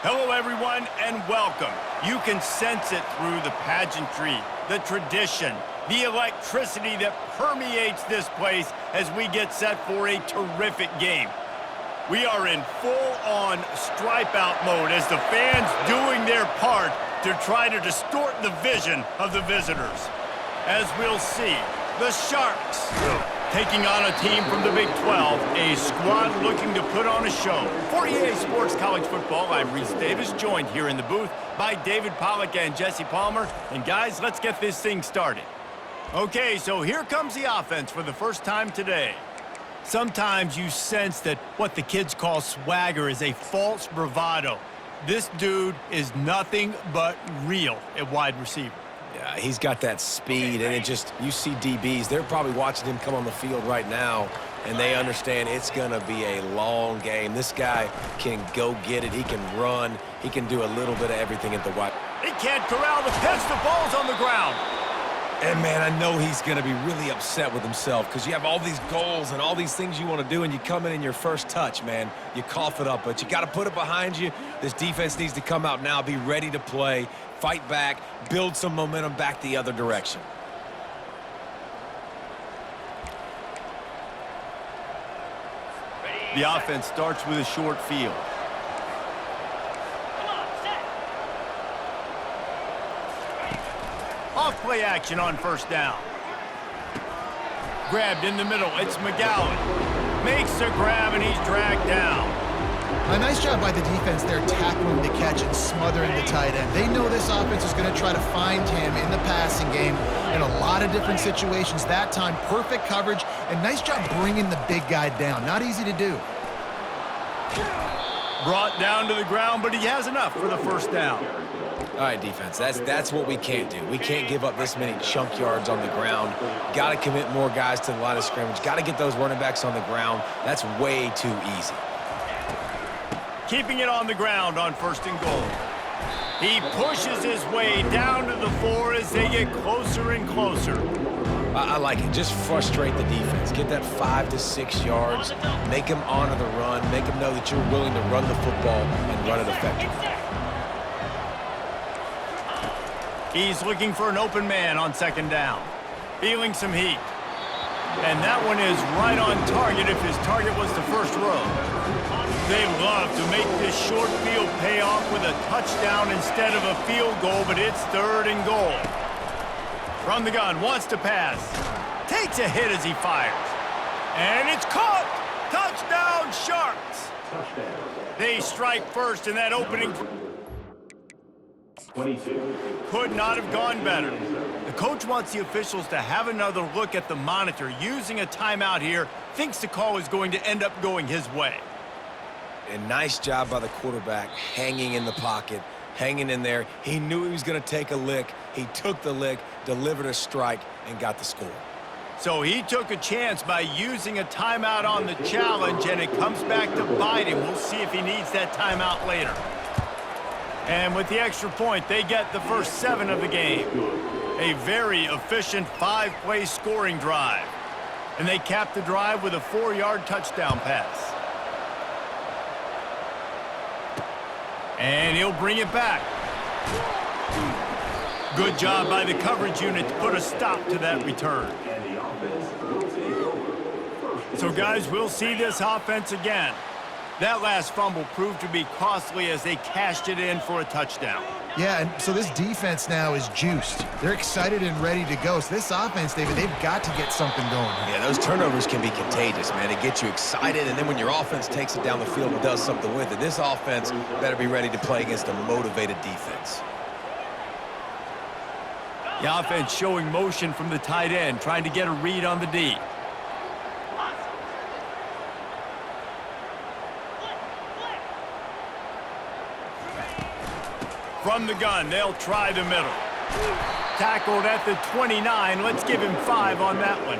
Hello, everyone, and welcome. You can sense it through the pageantry, the tradition, the electricity that permeates this place as we get set for a terrific game. We are in full-on stripe-out mode as the fans doing their part to try to distort the vision of the visitors. As we'll see, the Sharks taking on a team from the Big 12, a squad looking to put on a show. For EA Sports College Football, I'm Reese Davis, joined here in the booth by David Pollack and Jesse Palmer. And guys, let's get this thing started. Okay, so here comes the offense for the first time today. Sometimes you sense that what the kids call swagger is a false bravado. This dude is nothing but real at wide receiver. Yeah, he's got that speed, and you see DBs, they're probably watching him come on the field right now, and they understand it's going to be a long game. This guy can go get it. He can run. He can do a little bit of everything at the wide. He can't corral the pitch. The ball's on the ground. And, man, I know he's going to be really upset with himself because you have all these goals and all these things you want to do, and you come in your first touch, man. You cough it up, but you got to put it behind you. This defense needs to come out now, be ready to play, fight back, build some momentum back the other direction. The offense starts with a short field. Off play action on first down. Grabbed in the middle. It's McGowan. Makes a grab, and he's dragged down. A nice job by the defense there tackling the catch and smothering the tight end. They know this offense is going to try to find him in the passing game in a lot of different situations. That time, perfect coverage, and nice job bringing the big guy down. Not easy to do. Brought down to the ground, but he has enough for the first down. All right, defense, that's what we can't do. We can't give up this many chunk yards on the ground. Got to commit more guys to the line of scrimmage. Got to get those running backs on the ground. That's way too easy. Keeping it on the ground on first and goal. He pushes his way down to the 4 as they get closer and closer. I like it. Just frustrate the defense. Get that 5 to 6 yards. Make them honor the run. Make them know that you're willing to run the football and run it effectively. He's looking for an open man on second down. Feeling some heat. And that one is right on target if his target was the first row. They love to make this short field pay off with a touchdown instead of a field goal, but it's third and goal. From the gun, wants to pass. Takes a hit as he fires. And it's caught! Touchdown, Sharks! They strike first in that opening. 22. Could not have gone better. The coach wants the officials to have another look at the monitor. Using a timeout here, thinks the call is going to end up going his way. A nice job by the quarterback, hanging in the pocket, hanging in there. He knew he was going to take a lick. He took the lick, delivered a strike, and got the score. So he took a chance by using a timeout on the challenge, and it comes back to bite him. We'll see if he needs that timeout later. And with the extra point, they get the first 7 of the game. A very efficient 5-play scoring drive. And they cap the drive with a 4-yard touchdown pass. And he'll bring it back. Good job by the coverage unit to put a stop to that return. So, guys, we'll see this offense again. That last fumble proved to be costly as they cashed it in for a touchdown. Yeah, and so this defense now is juiced. They're excited and ready to go. So this offense, David, they've got to get something going. Yeah, those turnovers can be contagious, man. It gets you excited, and then when your offense takes it down the field and does something with it, this offense better be ready to play against a motivated defense. The offense showing motion from the tight end, trying to get a read on the D. From the gun, they'll try the middle. Tackled at the 29. Let's give him 5 on that one.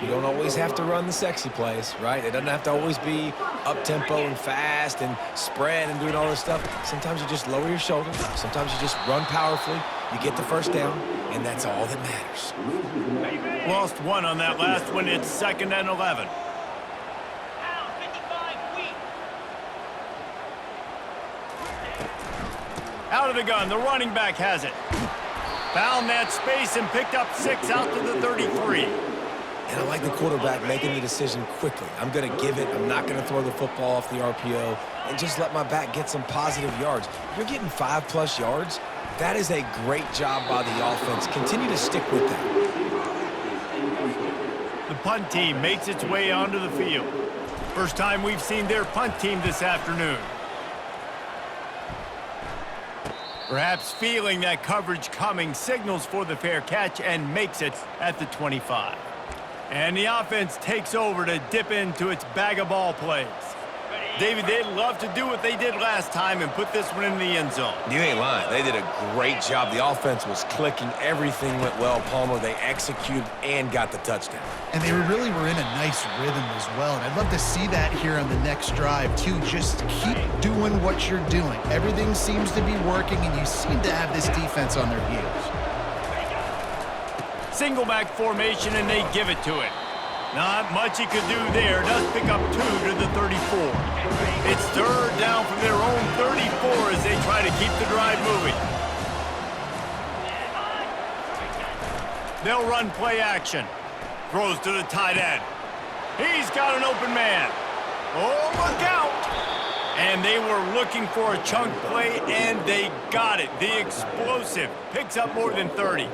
You don't always have to run the sexy plays, right? It doesn't have to always be up-tempo and fast and spread and doing all this stuff. Sometimes you just lower your shoulders. Sometimes you just run powerfully. You get the first down, and that's all that matters. Lost 1 on that last one. It's 2nd and 11. Out of the gun, the running back has it. Found that space and picked up 6 out to the 33. And I like the quarterback making the decision quickly. I'm going to give it. I'm not going to throw the football off the RPO and just let my back get some positive yards. You're getting 5+ yards. That is a great job by the offense. Continue to stick with that. The punt team makes its way onto the field. First time we've seen their punt team this afternoon. Perhaps feeling that coverage coming, signals for the fair catch and makes it at the 25. And the offense takes over to dip into its bag of ball plays. David, they'd love to do what they did last time and put this one in the end zone. You ain't lying. They did a great job. The offense was clicking. Everything went well, Palmer. They executed and got the touchdown. And they really were in a nice rhythm as well. And I'd love to see that here on the next drive, too. Just keep doing what you're doing. Everything seems to be working, and you seem to have this defense on their heels. Single back formation, and they give it to it. Not much he could do there. Does pick up 2 to the 34. It's third down from their own 34 as they try to keep the drive moving. They'll run play action. Throws to the tight end. He's got an open man. Oh, look out! And they were looking for a chunk play, and they got it. The explosive picks up more than 30.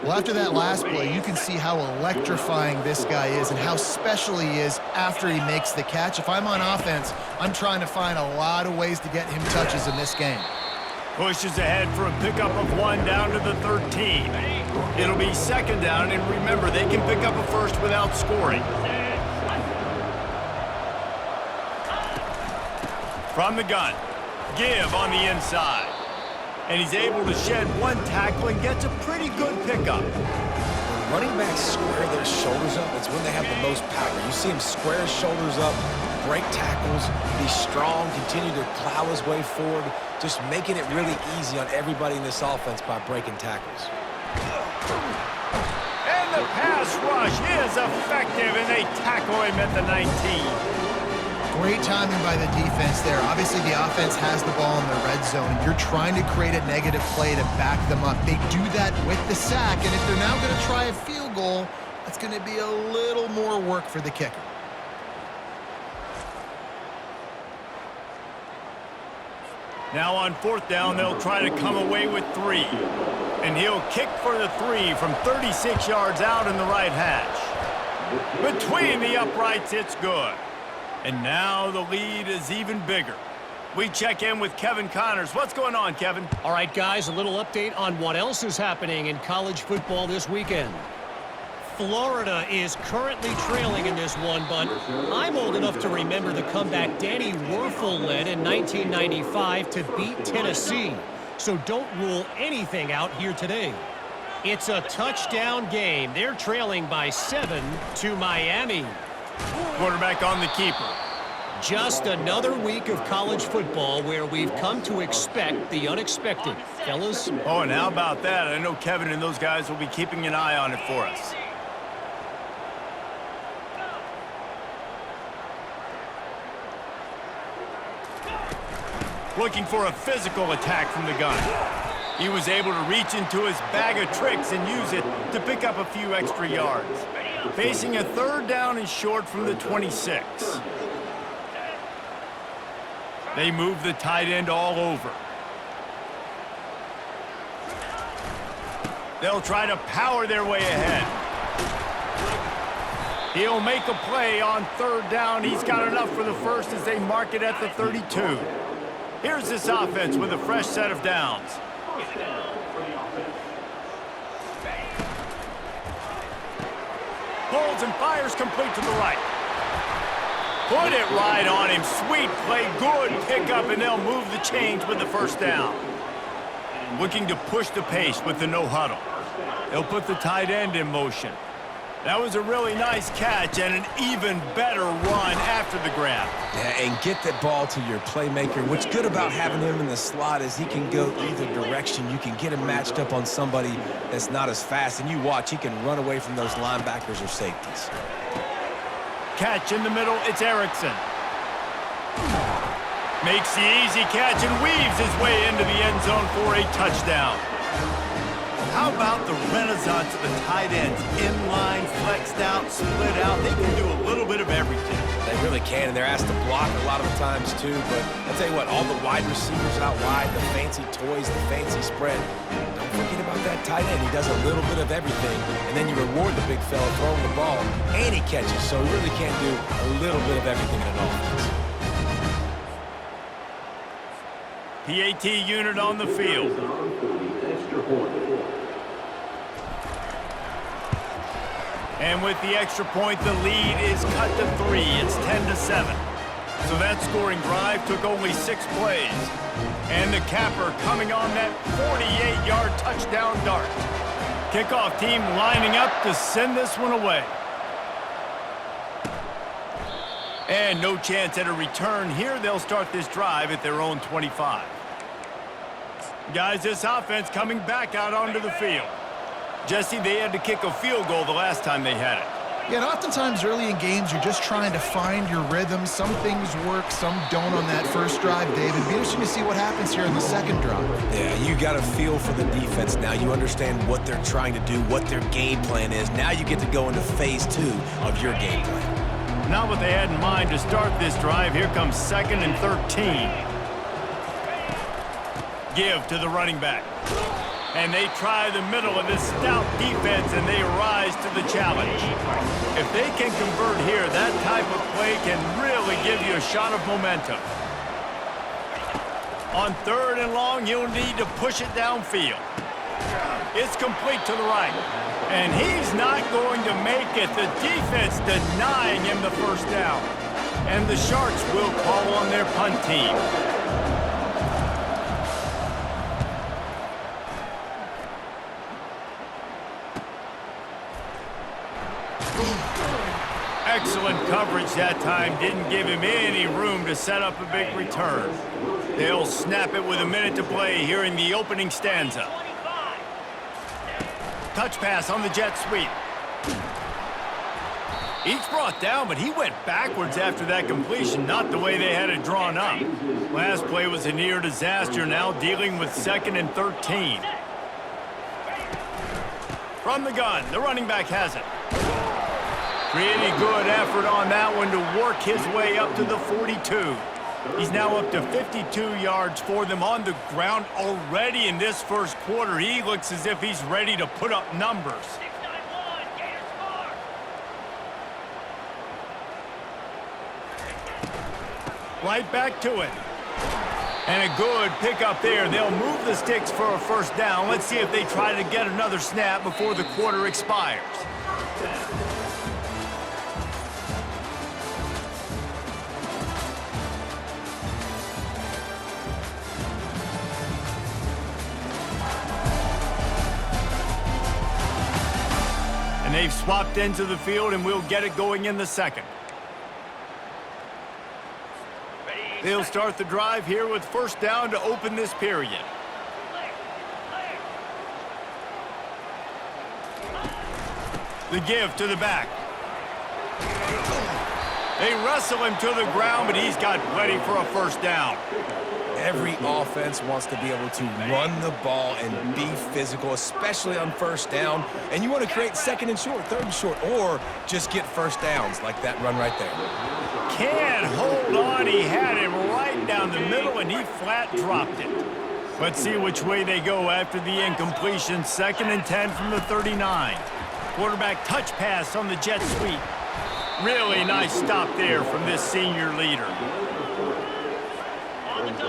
Well, after that last play, you can see how electrifying this guy is and how special he is after he makes the catch. If I'm on offense, I'm trying to find a lot of ways to get him touches in this game. Pushes ahead for a pickup of 1 down to the 13. It'll be second down, and remember, they can pick up a first without scoring. From the gun, give on the inside. And he's able to shed 1 tackle and gets a pretty good pickup. When running backs square their shoulders up, it's when they have the most power. You see him square his shoulders up, break tackles, be strong, continue to plow his way forward, just making it really easy on everybody in this offense by breaking tackles. And the pass rush is effective, and they tackle him at the 19. Great timing by the defense there. Obviously, the offense has the ball in the red zone, and you're trying to create a negative play to back them up. They do that with the sack, and if they're now going to try a field goal, that's going to be a little more work for the kicker. Now on 4th down, they'll try to come away with 3. And he'll kick for the 3 from 36 yards out in the right hash. Between the uprights, it's good. And now the lead is even bigger. We check in with Kevin Connors. What's going on, Kevin? All right, guys, a little update on what else is happening in college football this weekend. Florida is currently trailing in this one, but I'm old enough to remember the comeback Danny Werfel led in 1995 to beat Tennessee. So don't rule anything out here today. It's a touchdown game. They're trailing by 7 to Miami. Quarterback on the keeper. Just another week of college football where we've come to expect the unexpected. Fellas? Oh, and how about that? I know Kevin and those guys will be keeping an eye on it for us. Looking for a physical attack from the gun. He was able to reach into his bag of tricks and use it to pick up a few extra yards. Facing a 3rd down and short from the 26. They move the tight end all over. They'll try to power their way ahead. He'll make a play on 3rd down. He's got enough for the first as they mark it at the 32. Here's this offense with a fresh set of downs. Pulls and fires complete to the right. Put it right on him. Sweet play, good pickup, and they'll move the chains with the 1st down. Looking to push the pace with the no huddle. They'll put the tight end in motion. That was a really nice catch and an even better run after the grab. Yeah, and get that ball to your playmaker. What's good about having him in the slot is he can go either direction. You can get him matched up on somebody that's not as fast, and you watch, he can run away from those linebackers or safeties. Catch in the middle, it's Erickson. Makes the easy catch and weaves his way into the end zone for a touchdown. How about the renaissance of the tight ends? Inline, flexed out, split out. They can do a little bit of everything. They really can, and they're asked to block a lot of the times too. But I'll tell you what, all the wide receivers out wide, the fancy toys, the fancy spread. Don't forget about that tight end. He does a little bit of everything, and then you reward the big fella throwing the ball, and he catches. So he really can do a little bit of everything in an offense. PAT unit on the field. And with the extra point, the lead is cut to 3. It's 10-7. So that scoring drive took only 6 plays. And the capper coming on that 48-yard touchdown dart. Kickoff team lining up to send this one away. And no chance at a return here. They'll start this drive at their own 25. Guys, this offense coming back out onto the field. Jesse, they had to kick a field goal the last time they had it. Yeah, and oftentimes early in games, you're just trying to find your rhythm. Some things work, some don't on that first drive, David. It'll be interesting to see what happens here in the second drive. Yeah, you got a feel for the defense now. You understand what they're trying to do, what their game plan is. Now you get to go into phase 2 of your game plan. Not what they had in mind to start this drive. Here comes 2nd and 13. Give to the running back. And they try the middle of this stout defense, and they rise to the challenge. If they can convert here, that type of play can really give you a shot of momentum. On 3rd and long, you'll need to push it downfield. It's complete to the right. And he's not going to make it. The defense denying him the first down. And the Sharks will call on their punt team. Excellent coverage that time. Didn't give him any room to set up a big return. They'll snap it with a minute to play here in the opening stanza. Touch pass on the jet sweep. Each brought down, but he went backwards after that completion, not the way they had it drawn up. Last play was a near disaster, now dealing with 2nd and 13. From the gun, the running back has it. Pretty good effort on that one to work his way up to the 42. He's now up to 52 yards for them on the ground already in this first quarter. He looks as if he's ready to put up numbers. Right back to it. And a good pickup there. They'll move the sticks for a first down. Let's see if they try to get another snap before the quarter expires. And they've swapped into the field, and we'll get it going in the second. They'll start the drive here with first down to open this period. The give to the back. They wrestle him to the ground, but he's got plenty for a first down. Every offense wants to be able to run the ball and be physical, especially on first down. And you want to create 2nd and short, 3rd and short, or just get first downs like that run right there. Can't hold on. He had him right down the middle, and he flat dropped it. Let's see which way they go after the incompletion. 2nd and 10 from the 39. Quarterback touch pass on the jet sweep. Really nice stop there from this senior leader.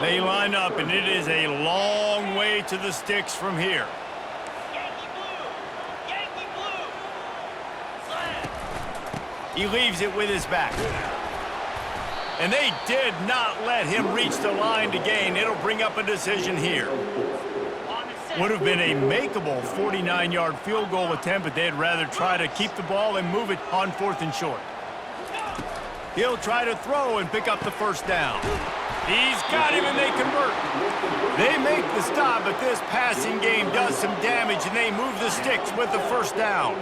They line up, and it is a long way to the sticks from here. He leaves it with his back. And they did not let him reach the line to gain. It'll bring up a decision here. Would have been a makeable 49-yard field goal attempt, but they'd rather try to keep the ball and move it on 4th and short. He'll try to throw and pick up the first down. He's got him, and they convert. They make the stop, but this passing game does some damage, and they move the sticks with the first down.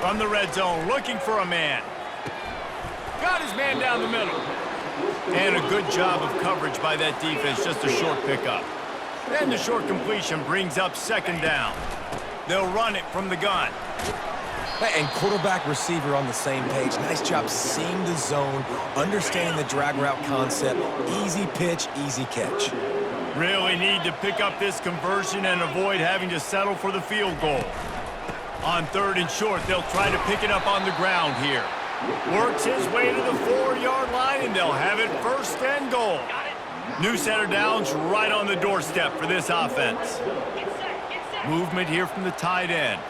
From the red zone, looking for a man. Got his man down the middle. And a good job of coverage by that defense, just a short pickup. And the short completion brings up second down. They'll run it from the gun. And quarterback receiver on the same page. Nice job seeing the zone, understanding the drag route concept. Easy pitch, easy catch. Really need to pick up this conversion and avoid having to settle for the field goal. On third and short, they'll try to pick it up on the ground here. Works his way to the 4-yard line, and they'll have it first and goal. New set of downs right on the doorstep for this offense. Movement here from the tight end.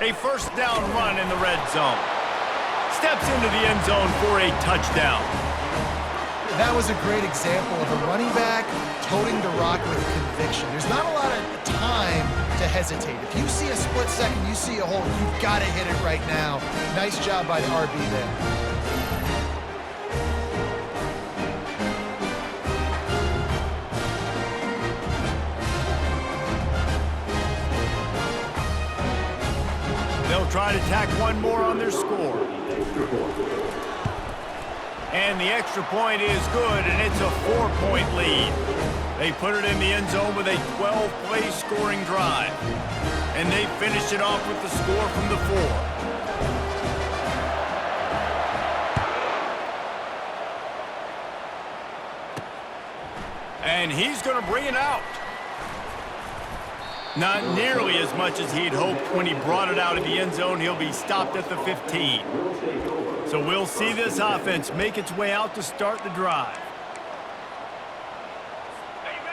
A first down run in the red zone. Steps into the end zone for a touchdown. That was a great example of a running back toting the rock with conviction. There's not a lot of time to hesitate. If you see a split second, you see a hole, you've got to hit it right now. Nice job by the RB there. They'll try to tack one more on their score. And the extra point is good, and it's a 4-point lead. They put it in the end zone with a 12-play scoring drive. And they finish it off with the score from the 4. And he's going to bring it out. Not nearly as much as he'd hoped when he brought it out of the end zone. He'll be stopped at the 15. So we'll see this offense make its way out to start the drive.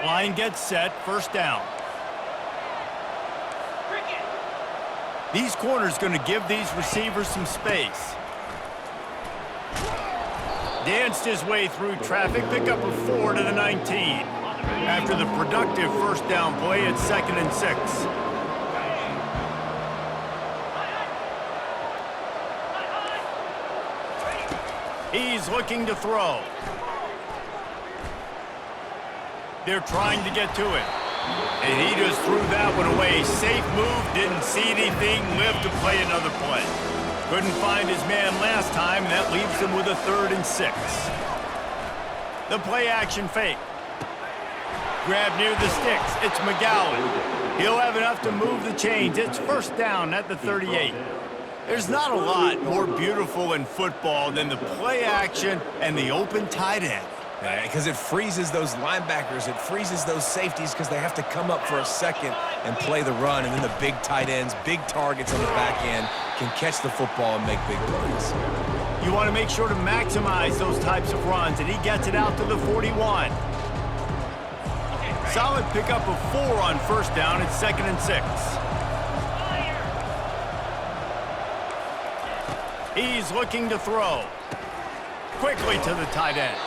Line gets set, first down. These corners going to give these receivers some space. Danced his way through traffic, pick up a 4 to the 19. After the productive first down play, it's 2nd and 6. He's looking to throw. They're trying to get to it. And he just threw that one away. Safe move, didn't see anything, lived to play another play. Couldn't find his man last time, and that leaves him with a 3rd and 6. The play action fake. Grab near the sticks. It's McGowan. He'll have enough to move the chains. It's first down at the 38. There's not a lot more beautiful in football than the play action and the open tight end. Because it freezes those linebackers. It freezes those safeties because they have to come up for a second and play the run. And then the big tight ends, big targets on the back end can catch the football and make big plays. You want to make sure to maximize those types of runs, and he gets it out to the 41. Solid pickup of 4 on first down. It's 2nd and 6. He's looking to throw. Quickly to the tight end.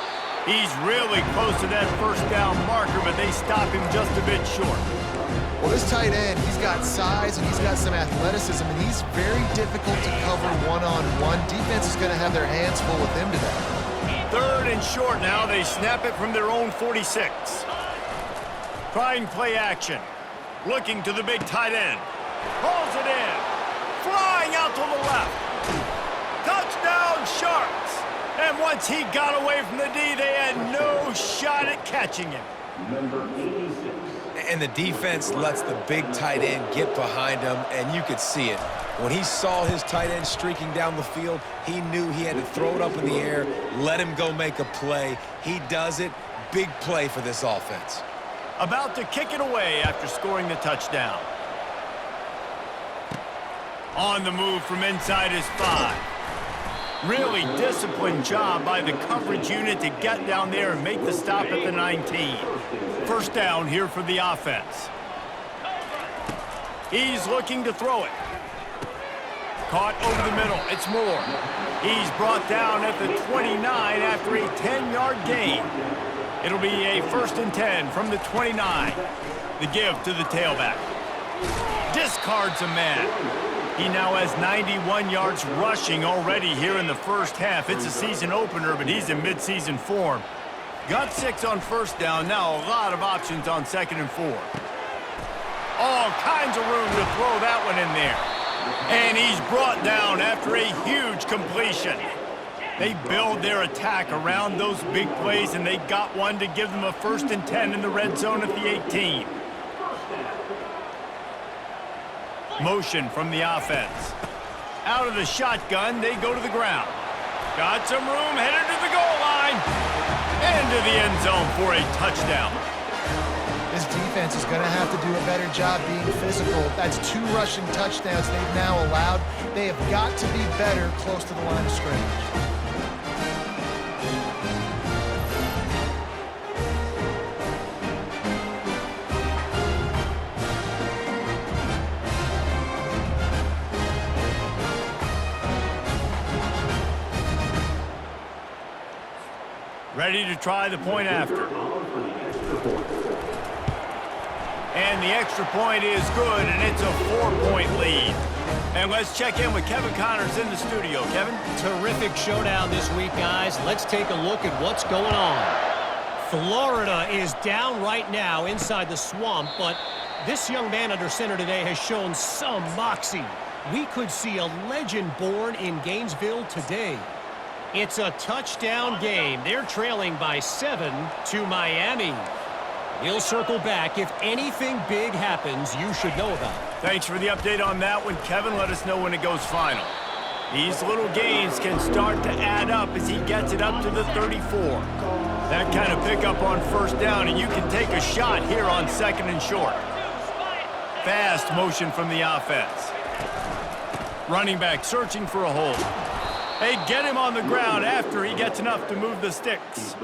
He's really close to that first down marker, but they stop him just a bit short. Well, this tight end, he's got size and he's got some athleticism, and he's very difficult to cover one-on-one. Defense is going to have their hands full with him today. 3rd and short now. They snap it from their own 46. Trying play action. Looking to the big tight end. Pulls it in. Flying out to the left. Touchdown Sharks. And once he got away from the D, they had no shot at catching him. Number 86. And the defense lets the big tight end get behind him, and you could see it. When he saw his tight end streaking down the field, he knew he had to throw it up in the air, let him go make a play. He does it. Big play for this offense. About to kick it away after scoring the touchdown. On the move from inside his 5. Really disciplined job by the coverage unit to get down there and make the stop at the 19. First down here for the offense. He's looking to throw it. Caught over the middle. It's Moore. He's brought down at the 29 after a 10-yard gain. It'll be a 1st and 10 from the 29. The give to the tailback. Discards a man. He now has 91 yards rushing already here in the first half. It's a season opener, but he's in midseason form. Got 6 on first down. Now a lot of options on 2nd and 4. All kinds of room to throw that one in there. And he's brought down after a huge completion. They build their attack around those big plays, and they got one to give them a 1st and 10 in the red zone at the 18. Motion from the offense. Out of the shotgun, they go to the ground. Got some room, headed to the goal line. Into the end zone for a touchdown. This defense is going to have to do a better job being physical. That's 2 rushing touchdowns they've now allowed. They have got to be better close to the line of scrimmage. Ready to try the point after. And the extra point is good, and it's a 4-point lead. And let's check in with Kevin Connors in the studio. Kevin? Terrific showdown this week, guys. Let's take a look at what's going on. Florida is down right now inside the swamp, but this young man under center today has shown some moxie. We could see a legend born in Gainesville today. It's a touchdown game. They're trailing by 7 to Miami. We'll circle back. If anything big happens, you should know about it. Thanks for the update on that one, Kevin. Let us know when it goes final. These little gains can start to add up as he gets it up to the 34. That kind of pickup on first down, and you can take a shot here on 2nd and short. Fast motion from the offense. Running back searching for a hole. They get him on the ground after he gets enough to move the sticks.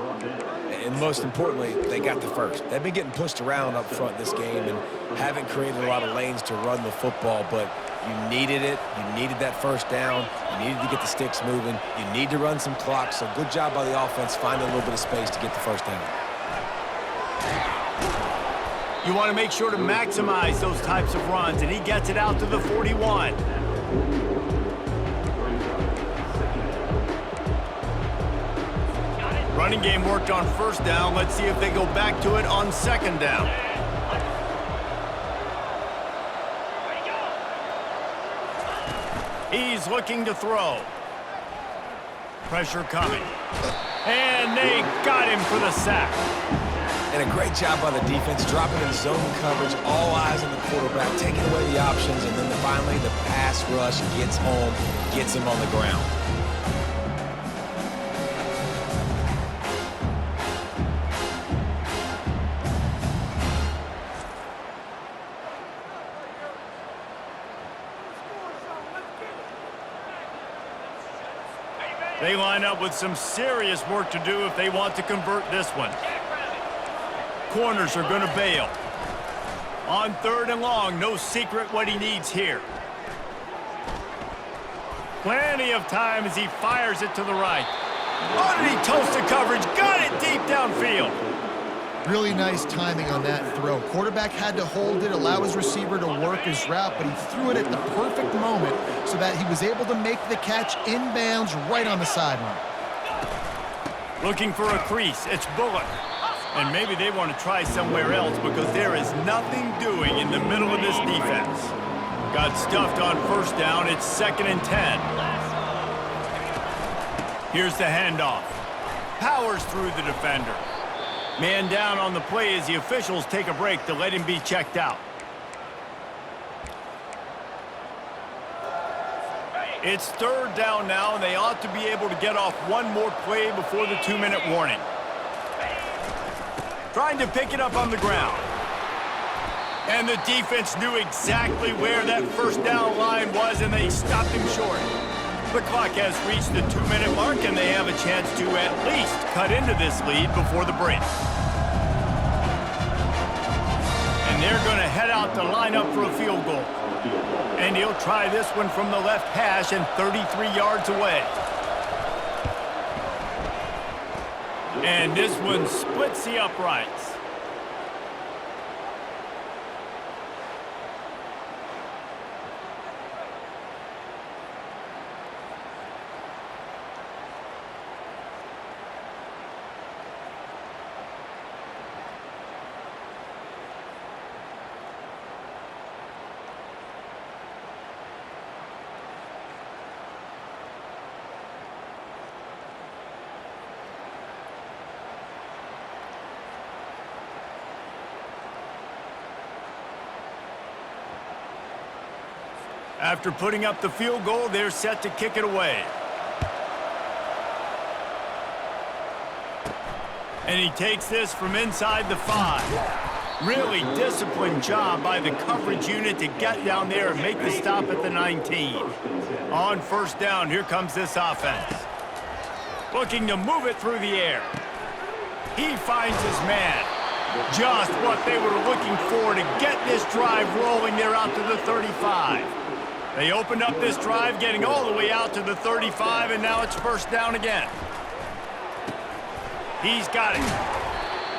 And most importantly, they got the first. They've been getting pushed around up front this game and haven't created a lot of lanes to run the football, but you needed it. You needed that first down. You needed to get the sticks moving. You need to run some clock, so good job by the offense finding a little bit of space to get the first down. You want to make sure to maximize those types of runs, and he gets it out to the 41. Running game worked on first down. Let's see if they go back to it on 2nd down. He's looking to throw. Pressure coming. And they got him for the sack. And a great job by the defense, dropping in zone coverage, all eyes on the quarterback, taking away the options, and then finally the pass rush gets home, gets him on the ground. They line up with some serious work to do if they want to convert this one. Corners are going to bail. On 3rd and long, no secret what he needs here. Plenty of time as he fires it to the right. Underneath toasted coverage, got it deep downfield. Really nice timing on that throw. Quarterback had to hold it, allow his receiver to work his route, but he threw it at the perfect moment so that he was able to make the catch inbounds right on the sideline. Looking for a crease, it's Bullock. And maybe they want to try somewhere else because there is nothing doing in the middle of this defense. Got stuffed on first down, it's 2nd and 10. Here's the handoff. Powers through the defender. Man down on the play as the officials take a break to let him be checked out. It's 3rd down now, and they ought to be able to get off one more play before the 2-minute warning. Trying to pick it up on the ground. And the defense knew exactly where that first down line was, and they stopped him short. The clock has reached the 2-minute mark, and they have a chance to at least cut into this lead before the break. And they're going to head out to line up for a field goal. And he'll try this one from the left hash and 33 yards away. And this one splits the uprights. After putting up the field goal, they're set to kick it away. And he takes this from inside the 5. Really disciplined job by the coverage unit to get down there and make the stop at the 19. On first down, here comes this offense. Looking to move it through the air. He finds his man. Just what they were looking for to get this drive rolling there out to the 35. They opened up this drive, getting all the way out to the 35, and now it's first down again. He's got it.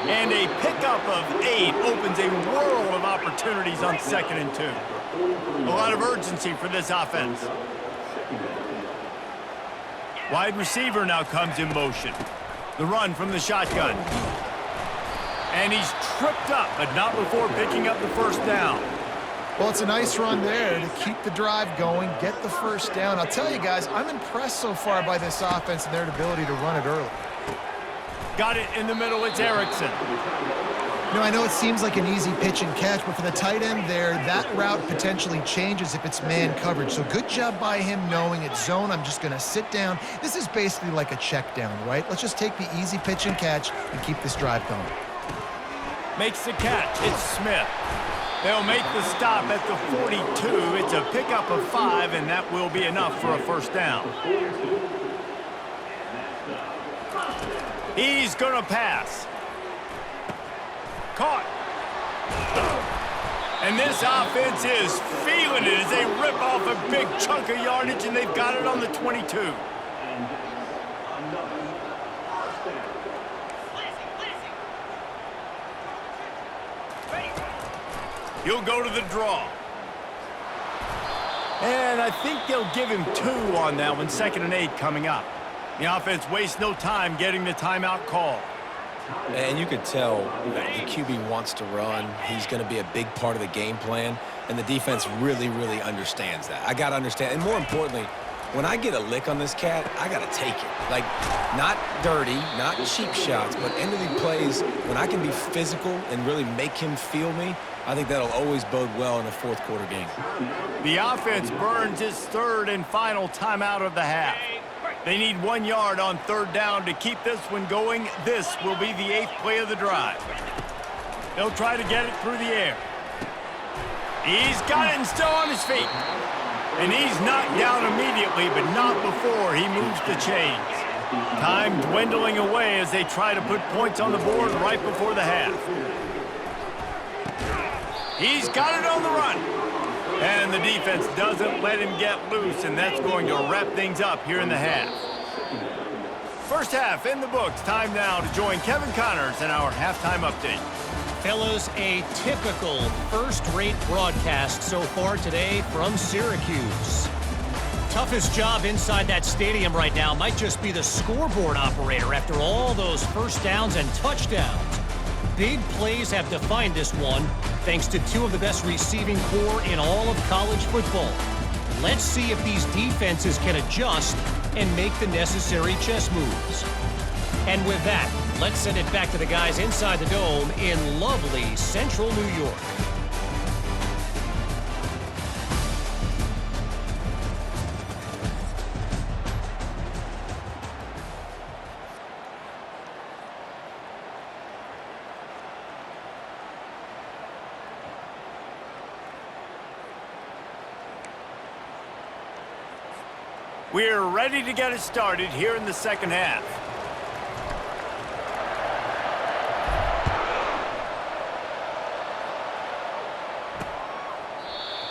And a pickup of 8 opens a world of opportunities on 2nd and 2. A lot of urgency for this offense. Wide receiver now comes in motion. The run from the shotgun. And he's tripped up, but not before picking up the first down. Well, it's a nice run there to keep the drive going, get the first down. I'll tell you guys, I'm impressed so far by this offense and their ability to run it early. Got it in the middle, it's Erickson. You know, I know it seems like an easy pitch and catch, but for the tight end there, that route potentially changes if it's man coverage. So good job by him knowing it's zone. I'm just going to sit down. This is basically like a check down, right? Let's just take the easy pitch and catch and keep this drive going. Makes the catch. It's Smith. They'll make the stop at the 42. It's a pickup of 5, and that will be enough for a first down. He's going to pass. Caught. And this offense is feeling it as they rip off a big chunk of yardage, and they've got it on the 22. He'll go to the draw. And I think they'll give him 2 on that one, 2nd and 8 coming up. The offense wastes no time getting the timeout call. And you could tell that the QB wants to run. He's going to be a big part of the game plan, and the defense really, really understands that. I got to understand, and more importantly, when I get a lick on this cat, I got to take it. Like, not dirty, not cheap shots, but end of the plays, when I can be physical and really make him feel me, I think that'll always bode well in a fourth quarter game. The offense burns its 3rd and final timeout of the half. They need 1 yard on 3rd down to keep this one going. This will be the 8th play of the drive. They'll try to get it through the air. He's got it and still on his feet. And he's knocked down immediately, but not before he moves the chains. Time dwindling away as they try to put points on the board right before the half. He's got it on the run. And the defense doesn't let him get loose, and that's going to wrap things up here in the half. First half in the books. Time now to join Kevin Connors in our halftime update. Fellas, a typical first-rate broadcast so far today from Syracuse. Toughest job inside that stadium right now might just be the scoreboard operator after all those first downs and touchdowns. Big plays have defined this one, thanks to 2 of the best receiving corps in all of college football. Let's see if these defenses can adjust and make the necessary chess moves. And with that, let's send it back to the guys inside the dome in lovely central New York. We're ready to get it started here in the second half.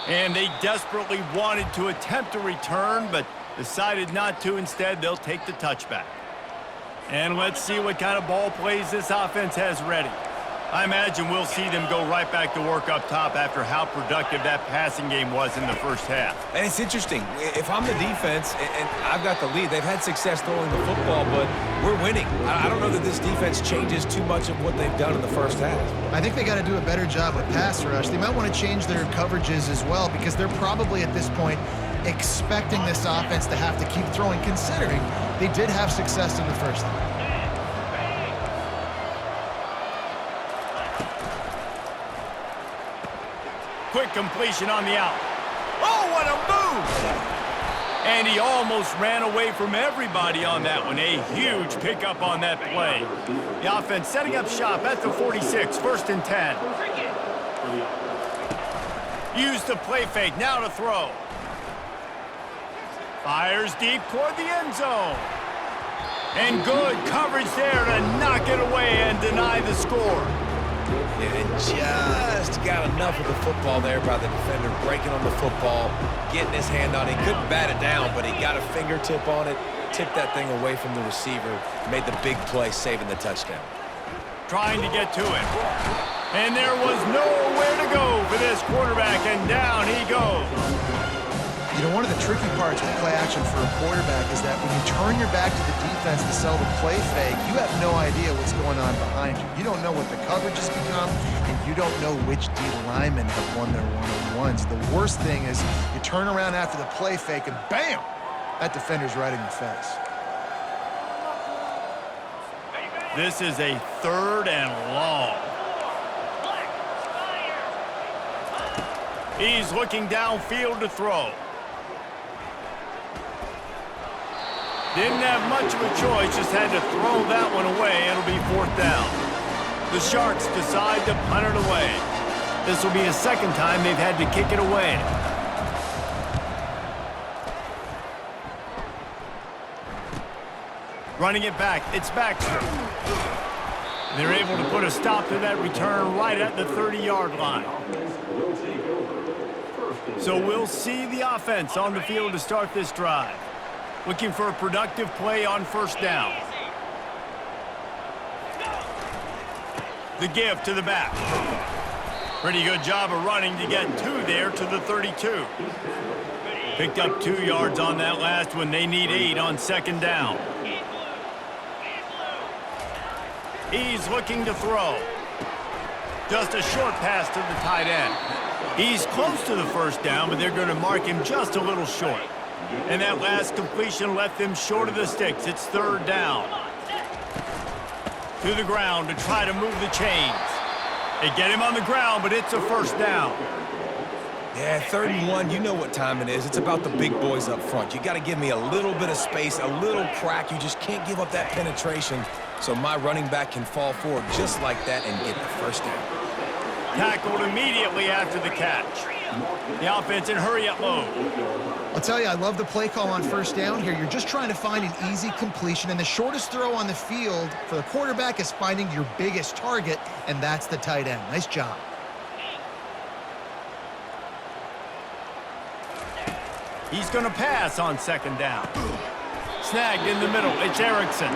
And they desperately wanted to attempt a return, but decided not to. Instead, they'll take the touchback. And let's see what kind of ball plays this offense has ready. I imagine we'll see them go right back to work up top after how productive that passing game was in the first half. And it's interesting. If I'm the defense and I've got the lead, they've had success throwing the football, but we're winning. I don't know that this defense changes too much of what they've done in the first half. I think they got to do a better job with pass rush. They might want to change their coverages as well because they're probably at this point expecting this offense to have to keep throwing, considering they did have success in the first half. Quick completion on the out. Oh, what a move! And he almost ran away from everybody on that one. A huge pickup on that play. The offense setting up shop at the 46, 1st and 10. Use the play fake, now to throw. Fires deep toward the end zone. And good coverage there to knock it away and deny the score. And just got enough of the football there by the defender, breaking on the football, getting his hand on it. He couldn't bat it down, but he got a fingertip on it, tipped that thing away from the receiver, made the big play, saving the touchdown. Trying to get to him. And there was nowhere to go for this quarterback, and down he goes. You know, one of the tricky parts with play action for a quarterback is that when you turn your back to the defense to sell the play fake, you have no idea what's going on behind you. You don't know what the coverage has become, and you don't know which D linemen have won their one-on-ones. The worst thing is you turn around after the play fake, and bam! That defender's right in your face. This is a 3rd and long. He's looking downfield to throw. Didn't have much of a choice, just had to throw that one away. It'll be 4th down. The Sharks decide to punt it away. This will be a 2nd time they've had to kick it away. Running it back, it's Baxter. They're able to put a stop to that return right at the 30-yard line. So we'll see the offense on the field to start this drive. Looking for a productive play on 1st down. The give to the back. Pretty good job of running to get 2 there to the 32. Picked up 2 yards on that last one. They need 8 on 2nd down. He's looking to throw. Just a short pass to the tight end. He's close to the 1st down, but they're going to mark him just a little short. And that last completion left them short of the sticks. It's 3rd down. To the ground to try to move the chains. They get him on the ground, but it's a 1st down. Yeah, 3rd and 1, you know what time it is. It's about the big boys up front. You got to give me a little bit of space, a little crack. You just can't give up that penetration, so my running back can fall forward just like that and get the 1st down. Tackled immediately after the catch. The offense in hurry-up mode. I'll tell you, I love the play call on 1st down here. You're just trying to find an easy completion, and the shortest throw on the field for the quarterback is finding your biggest target, and that's the tight end. Nice job. He's going to pass on 2nd down. Snagged in the middle. It's Erickson.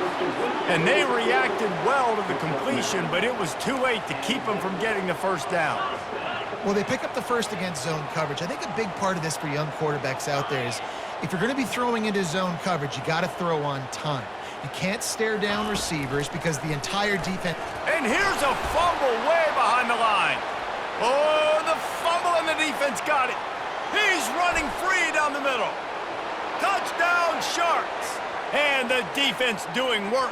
And they reacted well to the completion, but it was too late to keep them from getting the 1st down. Well, they pick up the 1st against zone coverage. I think a big part of this for young quarterbacks out there is if you're going to be throwing into zone coverage, you got to throw on time. You can't stare down receivers because the entire defense... And here's a fumble way behind the line. Oh, the fumble and the defense got it. He's running free down the middle. Touchdown, Sharks. And the defense doing work.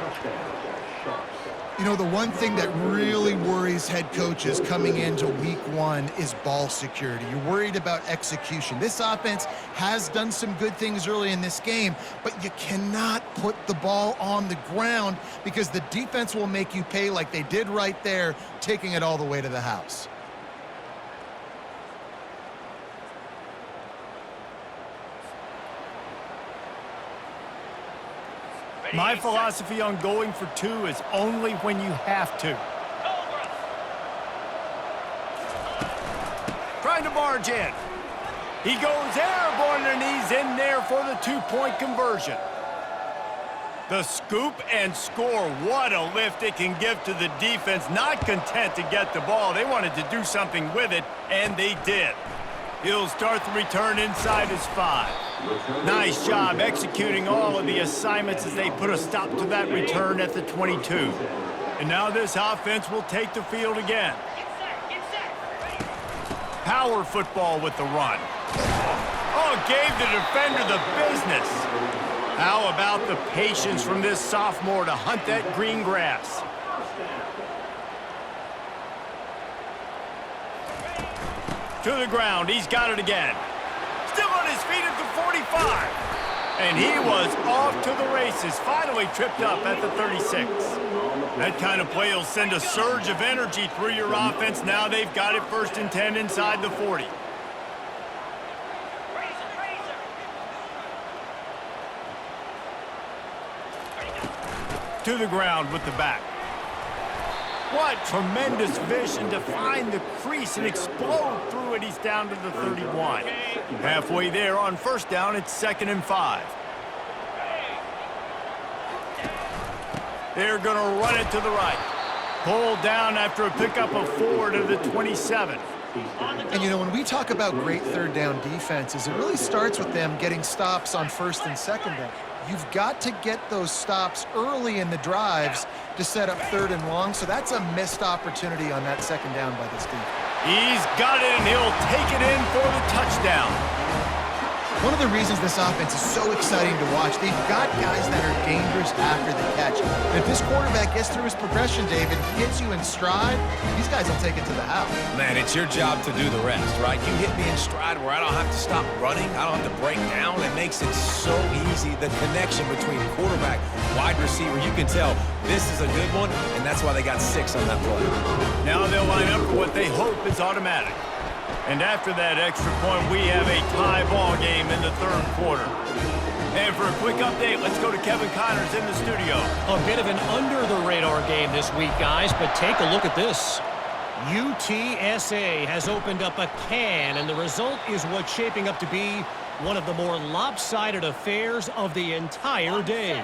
You know, the one thing that really worries head coaches coming into week 1 is ball security. You're worried about execution. This offense has done some good things early in this game, but you cannot put the ball on the ground because the defense will make you pay like they did right there, taking it all the way to the house. My philosophy on going for 2 is only when you have to. Trying to barge in. He goes airborne and he's in there for the 2-point conversion. The scoop and score. What a lift it can give to the defense. Not content to get the ball. They wanted to do something with it, and they did. He'll start the return inside his 5. Nice job executing all of the assignments as they put a stop to that return at the 22. And now this offense will take the field again. Power football with the run. Oh, gave the defender the business. How about the patience from this sophomore to hunt that green grass? To the ground. He's got it again. Still on his feet at the 45. And he was off to the races, finally tripped up at the 36. That kind of play will send a surge of energy through your offense. Now they've got it 1st and 10 inside the 40. To the ground with the back. What tremendous vision to find the crease and explode through it. He's down to the 31. Halfway there on 1st down, it's 2nd and 5. They're going to run it to the right. Pulled down after a pickup of 4 to the 27. And, you know, when we talk about great 3rd down defenses, it really starts with them getting stops on 1st and 2nd down. You've got to get those stops early in the drives to set up 3rd and long, so that's a missed opportunity on that 2nd down by this team. He's got it, and he'll take it in for the touchdown. One of the reasons this offense is so exciting to watch, they've got guys that are dangerous after the catch. And if this quarterback gets through his progression, David, hits you in stride, these guys will take it to the house. Man, it's your job to do the rest, right? You hit me in stride where I don't have to stop running. I don't have to break down. It makes it so easy. The connection between quarterback, wide receiver, you can tell this is a good one, and that's why they got 6 on that play. Now they'll line up for what they hope is automatic. And after that extra point, we have a tie ball game in the 3rd quarter. And for a quick update, let's go to Kevin Connors in the studio. A bit of an under-the-radar game this week, guys, but take a look at this. UTSA has opened up a can, and the result is what's shaping up to be one of the more lopsided affairs of the entire day.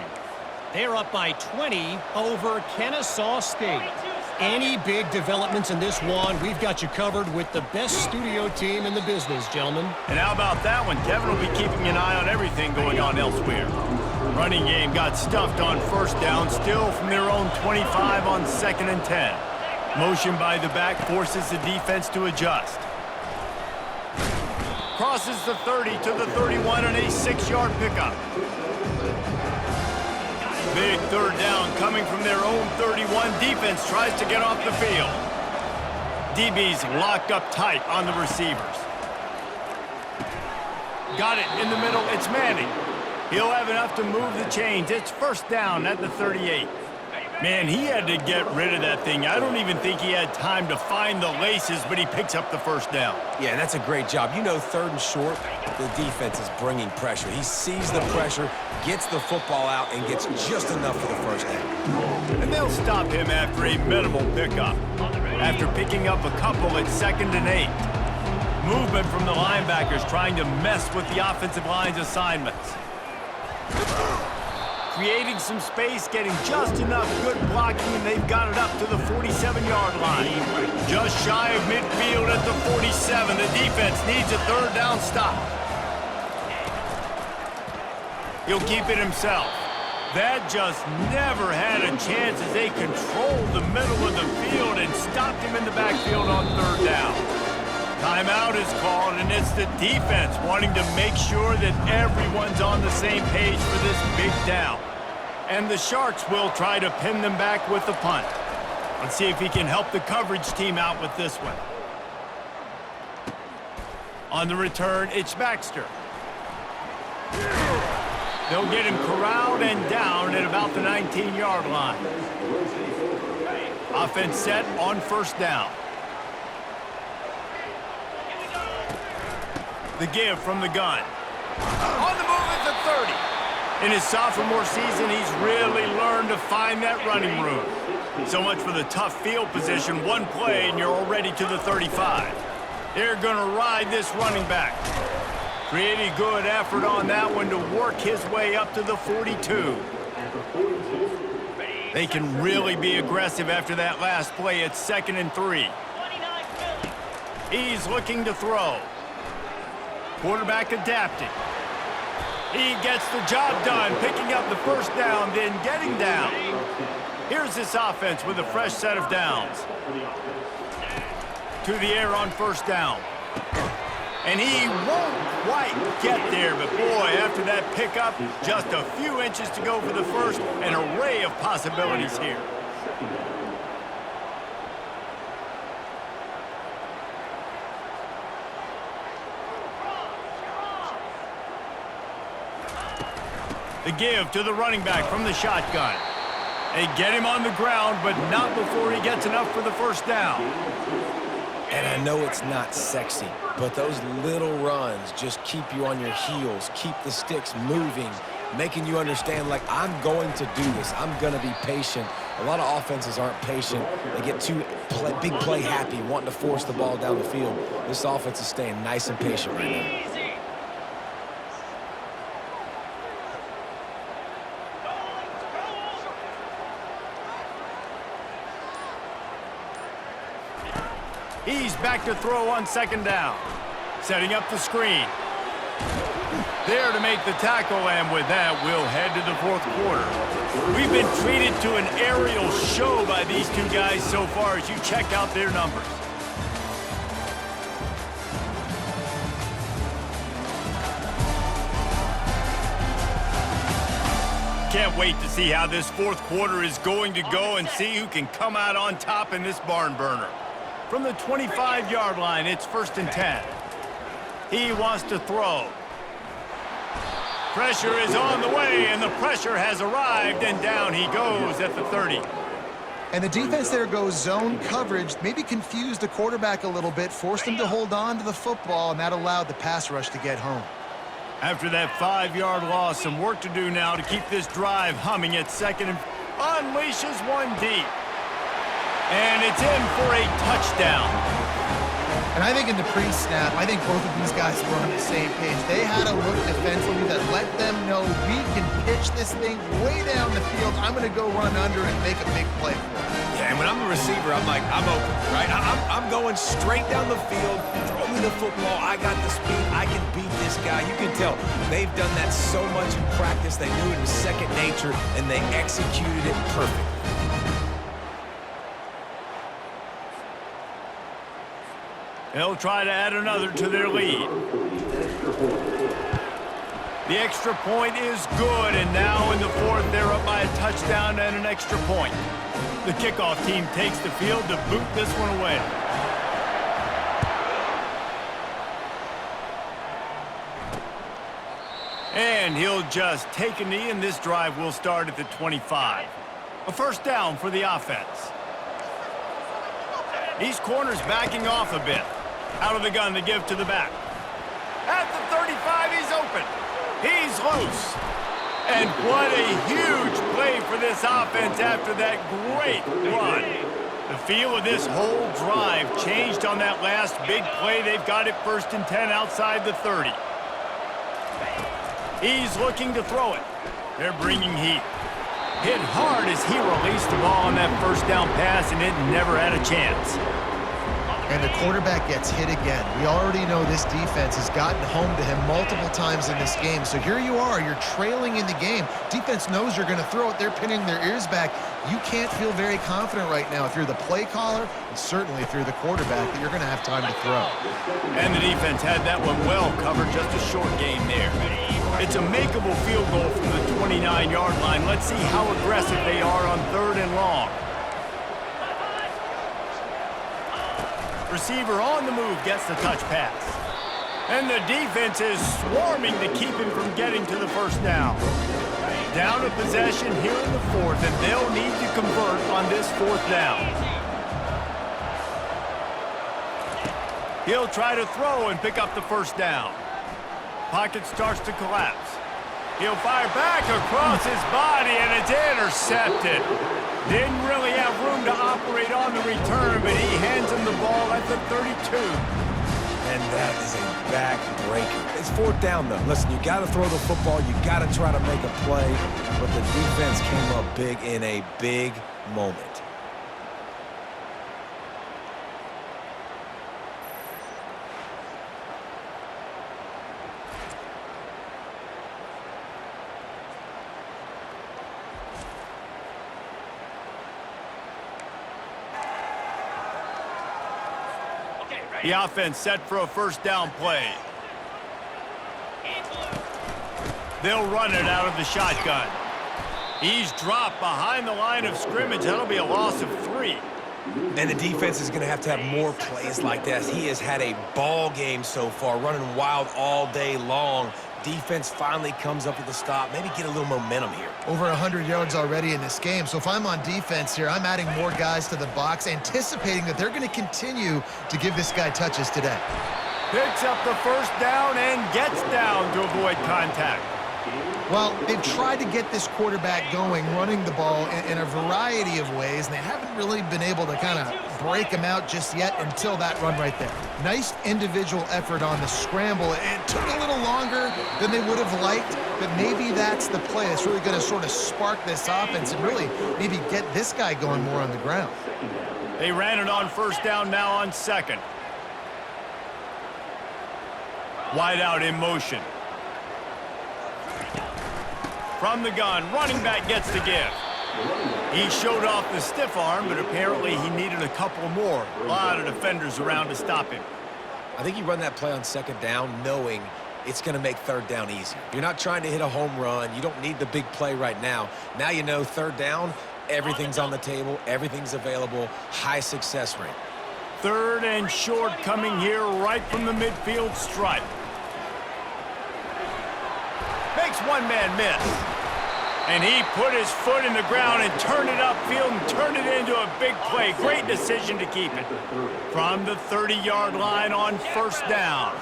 They're up by 20 over Kennesaw State. Any big developments in this one, we've got you covered with the best studio team in the business, gentlemen. And how about that one? Kevin will be keeping an eye on everything going on elsewhere. Running game got stuffed on 1st down, still from their own 25 on 2nd and 10. Motion by the back forces the defense to adjust. Crosses the 30 to the 31 on a 6-yard pickup. Big 3rd down coming from their own 31. Defense tries to get off the field. DB's locked up tight on the receivers. Got it in the middle. It's Manning. He'll have enough to move the chains. It's 1st down at the 38. Man, he had to get rid of that thing. I don't even think he had time to find the laces, but he picks up the 1st down. Yeah, that's a great job. You know, 3rd and short, the defense is bringing pressure. He sees the pressure, gets the football out, and gets just enough for the 1st down. And they'll stop him after a minimal pickup. After picking up a couple at 2nd and 8. Movement from the linebackers trying to mess with the offensive line's assignments. Creating some space, getting just enough good blocking, and they've got it up to the 47-yard line. Just shy of midfield at the 47. The defense needs a 3rd down stop. He'll keep it himself. That just never had a chance as they controlled the middle of the field and stopped him in the backfield on 3rd down. Timeout is called, and it's the defense wanting to make sure that everyone's on the same page for this big down. And the Sharks will try to pin them back with the punt. Let's see if he can help the coverage team out with this one. On the return, it's Baxter. They'll get him corralled and down at about the 19-yard line. Offense set on 1st down. The give from the gun. On the move at the 30. In his sophomore season, he's really learned to find that running room. So much for the tough field position. One play, and you're already to the 35. They're going to ride this running back. Pretty good effort on that one to work his way up to the 42. They can really be aggressive after that last play at 2nd and 3. He's looking to throw. Quarterback adapting. He gets the job done, picking up the 1st down, then getting down. Here's this offense with a fresh set of downs. To the air on 1st down. And he won't quite get there, but boy, after that pickup, just a few inches to go for the 1st, an array of possibilities here. The give to the running back from the shotgun. They get him on the ground, but not before he gets enough for the first down. And I know it's not sexy, but those little runs just keep you on your heels, keep the sticks moving, making you understand, like, I'm going to do this. I'm going to be patient. A lot of offenses aren't patient. They get too big play happy, wanting to force the ball down the field. This offense is staying nice and patient right now. He's back to throw on second down. Setting up the screen. There to make the tackle, and with that, we'll head to the fourth quarter. We've been treated to an aerial show by these two guys so far as you check out their numbers. Can't wait to see how this fourth quarter is going to go and see who can come out on top in this barn burner. From the 25-yard line, it's 1st and 10. He wants to throw. Pressure is on the way, and the pressure has arrived, and down he goes at the 30. And the defense there goes zone coverage, maybe confused the quarterback a little bit, forced him to hold on to the football, and that allowed the pass rush to get home. After that 5-yard loss, some work to do now to keep this drive humming at second and unleashes one deep. And it's in for a touchdown. And I think in the pre-snap, I think both of these guys were on the same page. They had a look defensively that let them know we can pitch this thing way down the field. I'm going to go run under and make a big play for it. Yeah, and when I'm the receiver, I'm like, I'm open, right? I'm going straight down the field. Throw me the football. I got the speed. I can beat this guy. You can tell they've done that so much in practice. They knew it was second nature, and they executed it perfectly. They'll try to add another to their lead. The extra point is good, and now in the fourth, they're up by a touchdown and an extra point. The kickoff team takes the field to boot this one away. And he'll just take a knee, and this drive will start at the 25. A first down for the offense. These corners backing off a bit. Out of the gun to give to the back. At the 35, he's open. He's loose. And what a huge play for this offense after that great run. The feel of this whole drive changed on that last big play. They've got it 1st and 10 outside the 30. He's looking to throw it. They're bringing heat. Hit hard as he released the ball on that first down pass, and it never had a chance. And the quarterback gets hit again. We already know this defense has gotten home to him multiple times in this game. So here you are, you're trailing in the game. Defense knows you're going to throw it. They're pinning their ears back. You can't feel very confident right now if you're the play caller, and certainly if you're the quarterback, that you're going to have time to throw. And the defense had that one well covered, just a short game there. It's a makeable field goal from the 29-yard line. Let's see how aggressive they are on 3rd and long. Receiver on the move gets the touch pass. And the defense is swarming to keep him from getting to the first down. Down to possession here in the fourth, and they'll need to convert on this 4th down. He'll try to throw and pick up the first down. Pocket starts to collapse. He'll fire back across his body, and it's intercepted. Didn't really have room to operate on the return, but he hands him the ball at the 32. And that is a back-breaker. It's 4th down, though. Listen, you got to throw the football. You got to try to make a play. But the defense came up big in a big moment. The offense set for a first down play. They'll run it out of the shotgun. He's dropped behind the line of scrimmage. That'll be a loss of 3. And the defense is going to have more plays like this. He has had a ball game so far, running wild all day long. defense finally comes up with a stop, maybe get a little momentum here. Over 100 yards already in this game. So if I'm on defense here, I'm adding more guys to the box, anticipating that they're going to continue to give this guy touches today. Picks up the first down and gets down to avoid contact. Well, they've tried to get this quarterback going, running the ball in a variety of ways, and they haven't really been able to kind of break him out just yet until that run right there. Nice individual effort on the scramble. It took a little longer than they would have liked, but maybe that's the play that's really going to sort of spark this offense and really maybe get this guy going more on the ground. They ran it on first down, now on second. Wide out in motion. From the gun, running back gets the give. He showed off the stiff arm, but apparently he needed a couple more. A lot of defenders around to stop him. I think you run that play on second down knowing it's going to make third down easier. You're not trying to hit a home run. You don't need the big play right now. Now you know third down, everything's on the table, everything's available, high success rate. Third and short coming here right from the midfield stripe. Makes one man miss. And he put his foot in the ground and turned it upfield and turned it into a big play. Great decision to keep it. From the 30-yard line on first down.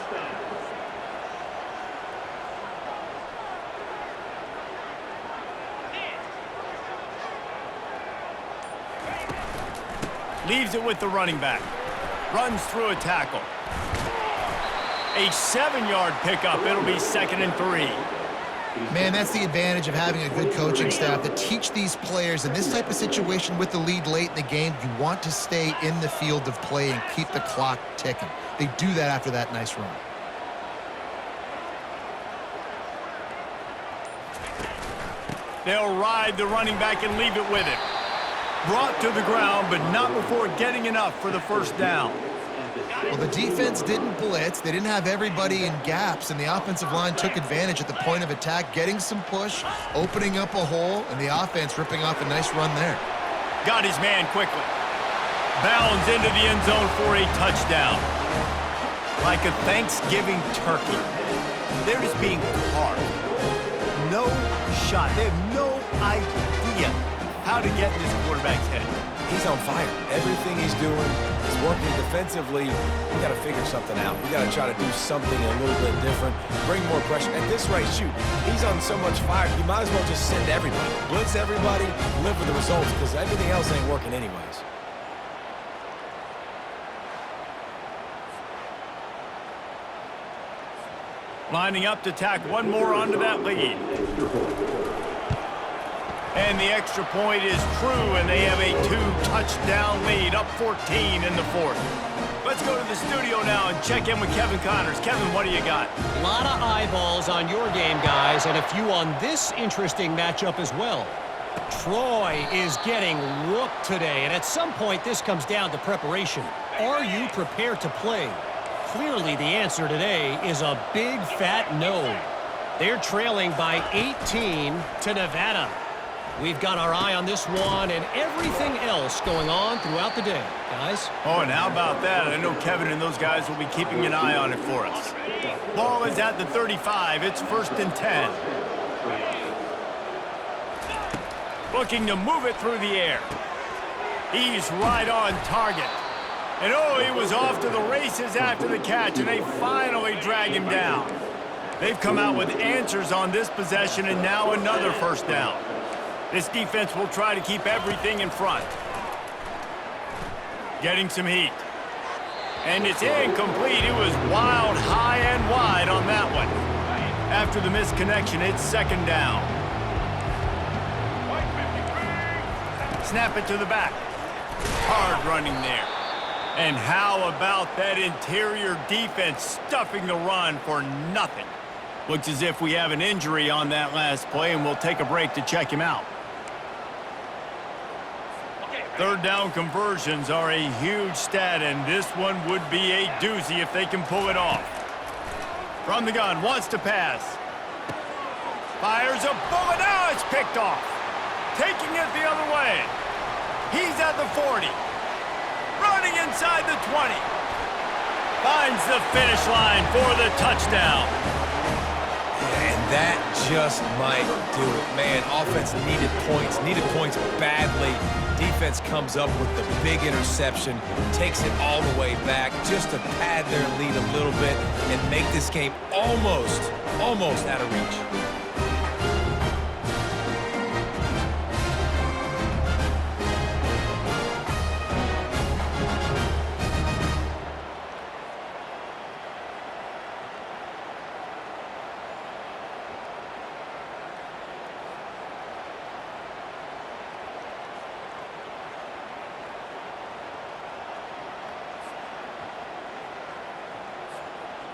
Leaves it with the running back. Runs through a tackle. A 7-yard pickup. It'll be 2nd and 3. Man, that's the advantage of having a good coaching staff to teach these players in this type of situation with the lead late in the game. You want to stay in the field of play and keep the clock ticking. They do that after that nice run. They'll ride the running back and leave it with him. Brought to the ground, but not before getting enough for the first down. Well, the defense didn't blitz. They didn't have everybody in gaps, and the offensive line took advantage at the point of attack, getting some push, opening up a hole, and the offense ripping off a nice run there. Got his man quickly. Bounds into the end zone for a touchdown. Like a Thanksgiving turkey, they're just being carved. No shot. They have no idea how to get in this quarterback's head. He's on fire. Everything he's doing is working defensively. We got to figure something out. We got to try to do something a little bit different, bring more pressure. At this rate, shoot, he's on so much fire, you might as well just send everybody. Blitz everybody, live with the results, because everything else ain't working anyways. Lining up to tack one more onto that lead. And the extra point is true, and they have a 2-touchdown lead, up 14 in the 4th. Let's go to the studio now and check in with Kevin Connors. Kevin, what do you got? A lot of eyeballs on your game, guys, and a few on this interesting matchup as well. Troy is getting whooped today, and at some point this comes down to preparation. Are you prepared to play? Clearly the answer today is a big fat no. They're trailing by 18 to Nevada. We've got our eye on this one and everything else going on throughout the day, guys. Oh, and how about that? I know Kevin and those guys will be keeping an eye on it for us. Ball is at the 35. It's 1st and 10. Looking to move it through the air. He's right on target. And oh, he was off to the races after the catch, and they finally drag him down. They've come out with answers on this possession, and now another first down. This defense will try to keep everything in front. Getting some heat. And it's incomplete. It was wild, high and wide on that one. After the misconnection, it's 2nd down. Snap it to the back. Hard running there. And how about that interior defense stuffing the run for nothing? Looks as if we have an injury on that last play, and we'll take a break to check him out. 3rd down conversions are a huge stat, and this one would be a doozy if they can pull it off. From the gun, wants to pass. Fires a bullet. Now it's picked off. Taking it the other way. He's at the 40. Running inside the 20. Finds the finish line for the touchdown. That just might do it. Man, offense needed points badly. Defense comes up with the big interception, takes it all the way back just to pad their lead a little bit and make this game almost out of reach.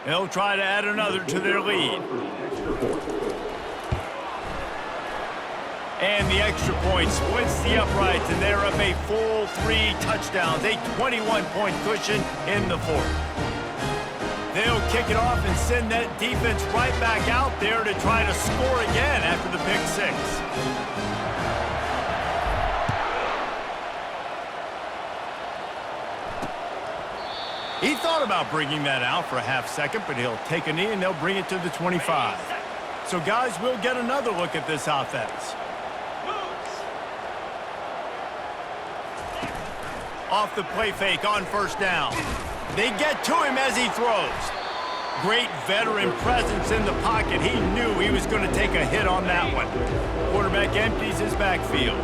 They'll try to add another to their lead. And the extra point splits the uprights, and they're up a full 3 touchdowns, a 21-point cushion in the fourth. They'll kick it off and send that defense right back out there to try to score again after the pick 6. He thought about bringing that out for a half second, but he'll take a knee and they'll bring it to the 25. So, guys, we'll get another look at this offense. Off the play fake on first down. They get to him as he throws. Great veteran presence in the pocket. He knew he was going to take a hit on that one. Quarterback empties his backfield.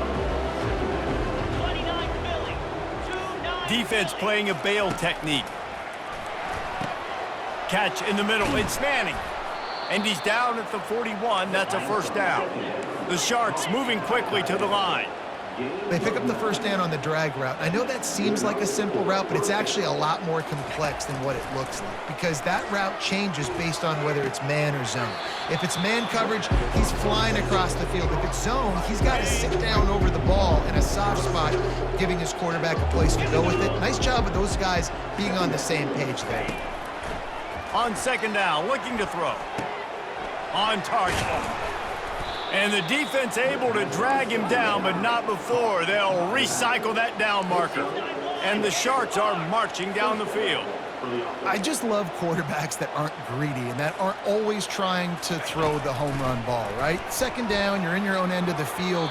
Defense playing a bail technique. Catch in the middle. It's Manning. And he's down at the 41. That's a first down. The Sharks moving quickly to the line. They pick up the first down on the drag route. I know that seems like a simple route, but it's actually a lot more complex than what it looks like because that route changes based on whether it's man or zone. If it's man coverage, he's flying across the field. If it's zone, he's got to sit down over the ball in a soft spot, giving his quarterback a place to go with it. Nice job of those guys being on the same page there. On second down, looking to throw. On target. And the defense able to drag him down, but not before. They'll recycle that down marker. And the Sharks are marching down the field. I just love quarterbacks that aren't greedy and that aren't always trying to throw the home run ball, right? Second down, you're in your own end of the field.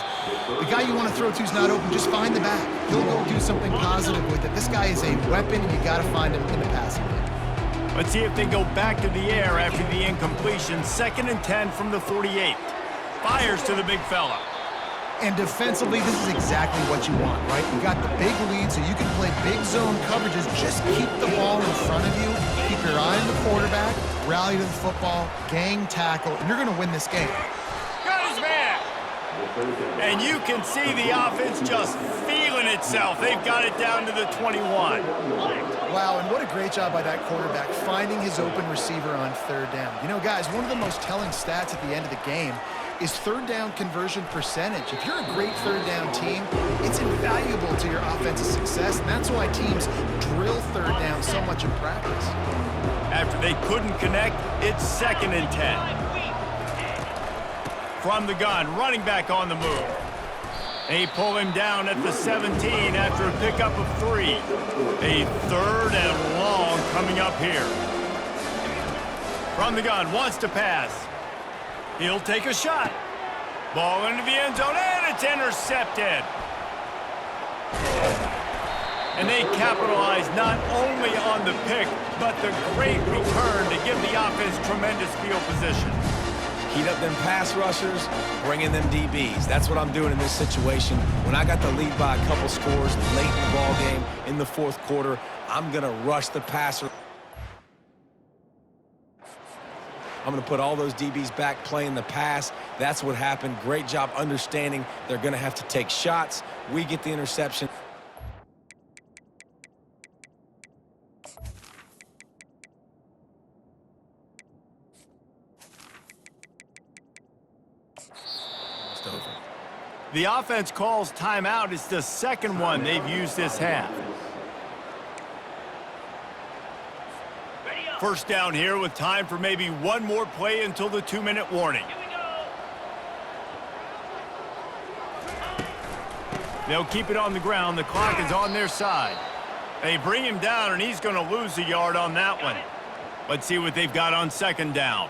The guy you want to throw to is not open. Just find the back. He'll go do something positive with it. This guy is a weapon, and you got to find him in the passing game. Let's see if they go back to the air after the incompletion. 2nd and 10 from the 48. Fires to the big fella. And defensively, this is exactly what you want, right? You got the big lead, so you can play big zone coverages. Just keep the ball in front of you. Keep your eye on the quarterback. Rally to the football. Gang tackle. And you're going to win this game. Got his man. And you can see the offense just feeling itself. They've got it down to the 21. Wow, and what a great job by that quarterback finding his open receiver on third down. You know, guys, one of the most telling stats at the end of the game is third down conversion percentage. If you're a great third down team, it's invaluable to your offensive success, and that's why teams drill third down so much in practice. After they couldn't connect, it's 2nd and 10. From the gun, running back on the move. They pull him down at the 17 after a pickup of 3. A 3rd and long coming up here. From the gun, wants to pass. He'll take a shot. Ball into the end zone, and it's intercepted. And they capitalize not only on the pick, but the great return to give the offense tremendous field position. Heat up them pass rushers, bring in them DBs. That's what I'm doing in this situation. When I got the lead by a couple scores late in the ball game in the 4th quarter, I'm going to rush the passer. I'm going to put all those DBs back playing the pass. That's what happened. Great job understanding they're going to have to take shots. We get the interception. The offense calls timeout. It's the 2nd one they've used this half. First down here with time for maybe one more play until the 2-minute warning. They'll keep it on the ground. The clock is on their side. They bring him down, and he's going to lose a yard on that one. Let's see what they've got on 2nd down.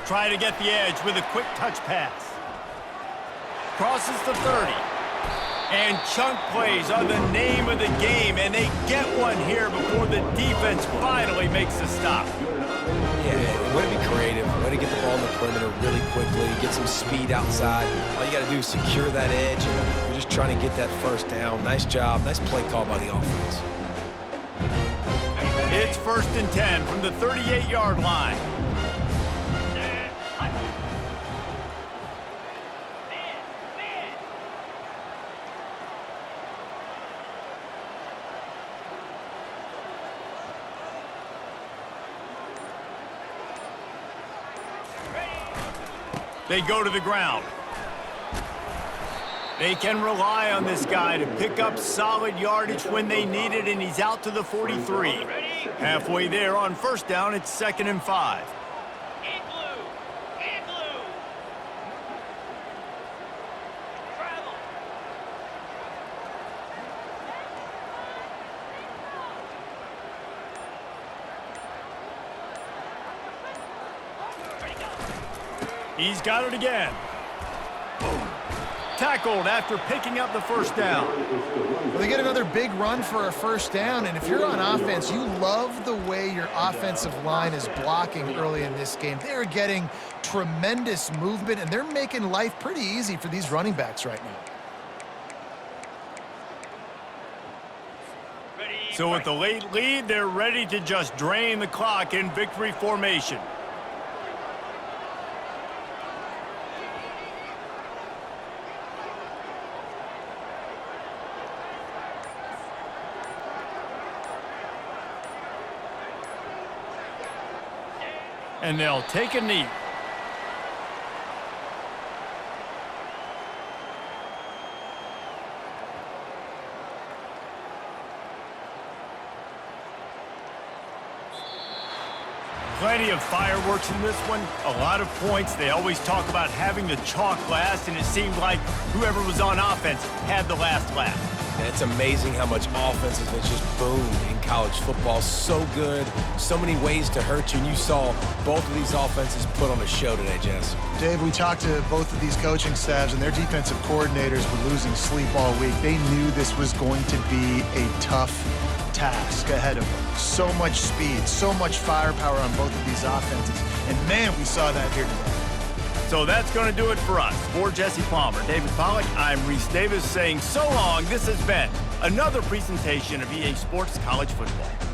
try to get the edge with a quick touch pass. Crosses the 30. And chunk plays are the name of the game, and they get one here before the defense finally makes the stop. Yeah, way to be creative, way to get the ball in the perimeter really quickly, get some speed outside. All you got to do is secure that edge, and you're just trying to get that first down. Nice job, nice play call by the offense. It's 1st and 10 from the 38-yard line. They go to the ground. They can rely on this guy to pick up solid yardage when they need it, and he's out to the 43. Halfway there on 1st down, it's 2nd and 5. He's got it again. Tackled after picking up the 1st down. Well, they get another big run for a 1st down, and if you're on offense, you love the way your offensive line is blocking early in this game. They're getting tremendous movement, and they're making life pretty easy for these running backs right now. So with the late lead, they're ready to just drain the clock in victory formation. And they'll take a knee. Plenty of fireworks in this one, a lot of points. They always talk about having the chalk last, and it seemed like whoever was on offense had the last laugh. And it's amazing how much offense has just boomed in college football. So good, so many ways to hurt you, and you saw both of these offenses put on a show today, Jess. Dave, we talked to both of these coaching staffs, and their defensive coordinators were losing sleep all week. They knew this was going to be a tough task ahead of them. So much speed, so much firepower on both of these offenses. And man, we saw that here today. So that's going to do it for us. For Jesse Palmer, David Pollack, I'm Reese Davis saying so long. This has been another presentation of EA Sports College Football.